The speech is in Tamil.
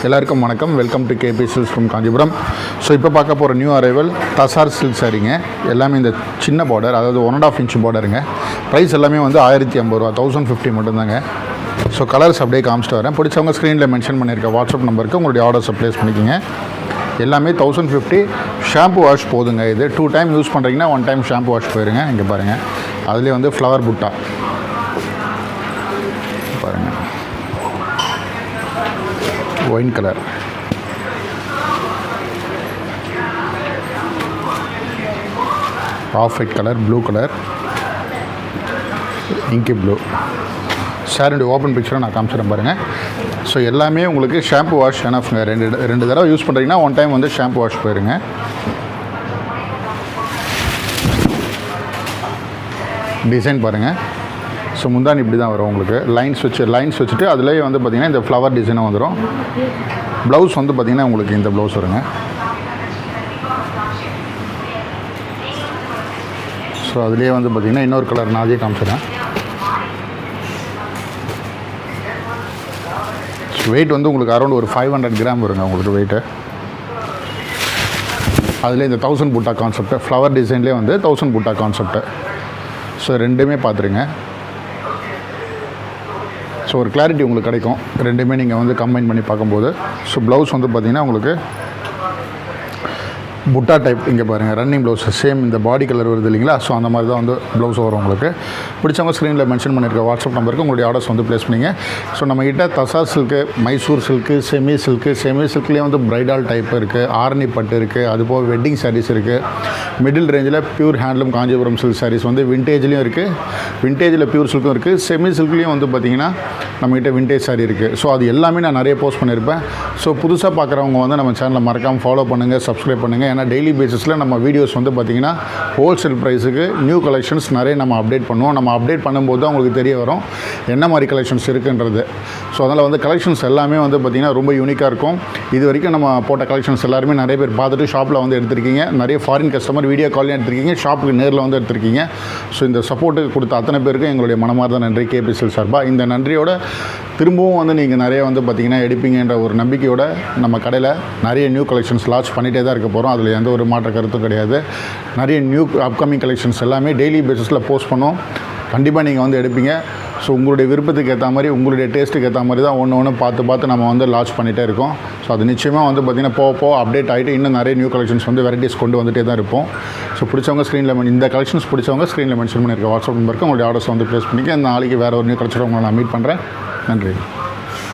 எல்லாருக்கும் வணக்கம். Welcome to KP silks from Kanchipuram. So இப்போ பார்க்க போகிற நியூ அரைவல் தசார் சில்க் சாரீங்க. எல்லாமே இந்த சின்ன பார்டர், அதாவது 1.5 இன்ச் பார்டருங்க. ப்ரைஸ் எல்லாமே வந்து 1050 ரூபா, 1050 மட்டும்தாங்க. ஸோ கலர்ஸ் அப்படியே காமிச்சிட்டு வரேன். பிடிச்சவங்க ஸ்க்ரீனில் மென்ஷன் பண்ணியிருக்க வாட்ஸ்அப் நம்பருக்கு உங்களுடைய ஆர்டர்ஸை ப்ளேஸ் பண்ணிக்கோங்க. எல்லாமே 1050. ஷாம்பு வாஷ் போதுங்க. இது 2 டைம் யூஸ் பண்ணுறீங்கன்னா 1 டைம் ஷாம்பு வாஷ் போயிருங்க. இங்கே பாருங்கள், அதுலேயே வந்து ஃப்ளவர் புட்டா பாருங்கள், wine colour, off white colour, blue colour, inky blue. சாரியுடைய ஓப்பன் பிக்சரை நான் காமிச்சிடறேன் பாருங்கள். ஸோ எல்லாமே உங்களுக்கு ஷாம்பு வாஷ் எனஃப்ங்க. ரெண்டு தடவை யூஸ் பண்ணுறீங்கன்னா 1 டைம் வந்து ஷாம்பு வாஷ் போயிருங்க. டிசைன் பாருங்கள். ஸோ முந்தானி இப்படி தான் வரும் உங்களுக்கு. லைன்ஸ் வச்சுட்டு அதுலேயே வந்து பார்த்திங்கன்னா இந்த ஃப்ளவர் டிசைனும் வந்துடும். ப்ளவுஸ் வந்து பார்த்திங்கன்னா உங்களுக்கு இந்த ப்ளவுஸ் வருங்க. ஸோ அதுலேயே வந்து பார்த்திங்கன்னா இன்னொரு கலர் நான் அதே காமிச்சிடறேன். ஸோ வெயிட் வந்து உங்களுக்கு அரௌண்ட் ஒரு 500 கிராம் வருங்க உங்களுக்கு வெயிட்டு. அதில் இந்த 1000 புட்டா கான்செப்ட்டு, ஃப்ளவர் டிசைன்லேயே வந்து 1000 புட்டா கான்செப்ட்டு. ஸோ ரெண்டுமே பார்த்துருங்க. ஸோ ஒரு கிளாரிட்டி உங்களுக்கு கிடைக்கும் ரெண்டுமே நீங்கள் வந்து கம்பைன் பண்ணி பார்க்கும்போது. ஸோ ப்ளவுஸ் வந்து பார்த்திங்கன்னா உங்களுக்கு புட்டா டைப். இங்கே பாருங்கள், ரன்னிங் ப்ளவுஸ் சேம் இந்த பாடி கலர் வருது இல்லைங்களா. ஸோ அந்த மாதிரி தான் வந்து ப்ளவுஸ் வரும் உங்களுக்கு. பிடிச்சவங்க ஸ்க்ரீனில் மென்ஷன் பண்ணியிருக்க வாட்ஸ்அப் நம்பருக்கு உங்களுடைய ஆர்டர்ஸ் வந்து ப்ளேஸ் பண்ணிங்க. ஸோ நம்மகிட்ட தசார் சில்க்கு, மைசூர் சில்க்கு, செமி சில்க்லேயே வந்து ப்ரைடல் டைப் இருக்குது, ஆரணி பட்டு இருக்குது, அதுபோக வெட்டிங் சாரீஸ் இருக்குது. மிடில் ரேஞ்சில் pure handloom Kanchipuram silk saris வந்து விண்டேஜ்லேயும் இருக்குது, விண்டேஜில் பியூர் சில்க்கும் இருக்குது, செமி சில்க்லேயும் வந்து பார்த்திங்கன்னா நம்மகிட்ட விண்டேஜ் சாரீ இருக்குது. ஸோ அது எல்லாமே நான் நிறைய போஸ்ட் பண்ணியிருப்பேன். ஸோ புதுசாக பார்க்குறவங்க வந்து நம்ம சேனலை மறக்காமல் ஃபாலோ பண்ணுங்கள், சப்ஸ்கிரைப் பண்ணுங்கள். ஏன்னா டெய்லி பேசிஸில் நம்ம வீடியோஸ் வந்து பார்த்திங்கன்னா ஹோல்சேல் ப்ரைஸுக்கு நியூ கலெக்ஷன்ஸ் நிறைய நம்ம அப்டேட் பண்ணுவோம். நம்ம அப்டேட் பண்ணும்போது தான் உங்களுக்கு தெரிய வரும் என்ன மாதிரி கலெக்ஷன்ஸ் இருக்குன்றது. ஸோ அதனால் வந்து கலெக்ஷன்ஸ் எல்லாமே வந்து பார்த்திங்கன்னா ரொம்ப யூனிக்காக இருக்கும். இது வரைக்கும் நம்ம போட்ட கலெக்ஷன்ஸ் எல்லாருமே நிறைய பேர் பார்த்துட்டு ஷாப்பில் வந்து எடுத்திருக்கீங்க. நிறைய ஃபாரின் கஸ்டமர் வீடியோ காலையும் எடுத்திருக்கீங்க, ஷாப்புக்கு நேரில் வந்து எடுத்திருக்கீங்க. ஸோ இந்த சப்போர்ட்டுக்கு கொடுத்த அத்தனை பேருக்கும் எங்களுடைய மனமார்ந்த நன்றி கேபி சில்க்ஸ் சார்பாக. இந்த நன்றியோட திரும்பவும் வந்து நீங்கள் நிறைய வந்து பார்த்திங்கன்னா எடுப்பீங்கன்ற ஒரு நம்பிக்கையோட நம்ம கடையில் நிறைய நியூ கலெக்ஷன்ஸ் லான்ச் பண்ணிகிட்டே தான் இருக்க போகிறோம். அதில் எந்த ஒரு மாற்ற கருத்தும் கிடையாது. நிறைய நியூ அப்கமிங் கலெக்ஷன்ஸ் எல்லாமே டெய்லி பேசிஸில் போஸ்ட் பண்ணோம். கண்டிப்பாக நீங்கள் வந்து எடுப்பீங்க. ஸோ உங்களுடைய விருப்பத்துக்கு ஏற்ற மாதிரி, உங்களுடைய டேஸ்ட்டுக்கு ஏற்ற மாதிரி தான் ஒன்று பார்த்து நம்ம வந்து லான்ச் பண்ணிகிட்டே இருக்கோம். ஸோ அது நிச்சயமாக வந்து பார்த்திங்கன்னா போக அப்டேட் ஆகிட்டு இன்னும் நிறைய நியூ கலெக்ஷன்ஸ் வந்து வெரைட்டிஸ் கொண்டு வந்துகிட்டே தான் இருப்போம். ஸோ பிடிச்சவங்க ஸ்க்ரீனில் இந்த கலெக்ஷன்ஸ் பிடிச்சவங்க ஸ்க்ரீனில் மென்ஷன் பண்ணியிருக்க வாட்ஸ்அப் நம்பருக்கு உங்களுடைய ஆர்டர்ஸ் வந்து ப்ளேஸ் பண்ணிக்க. நாளைக்கு வேறு ஒரு நியூ கலெக்ஷன் உங்களை நான் மீட் பண்ணுறேன். நன்றி.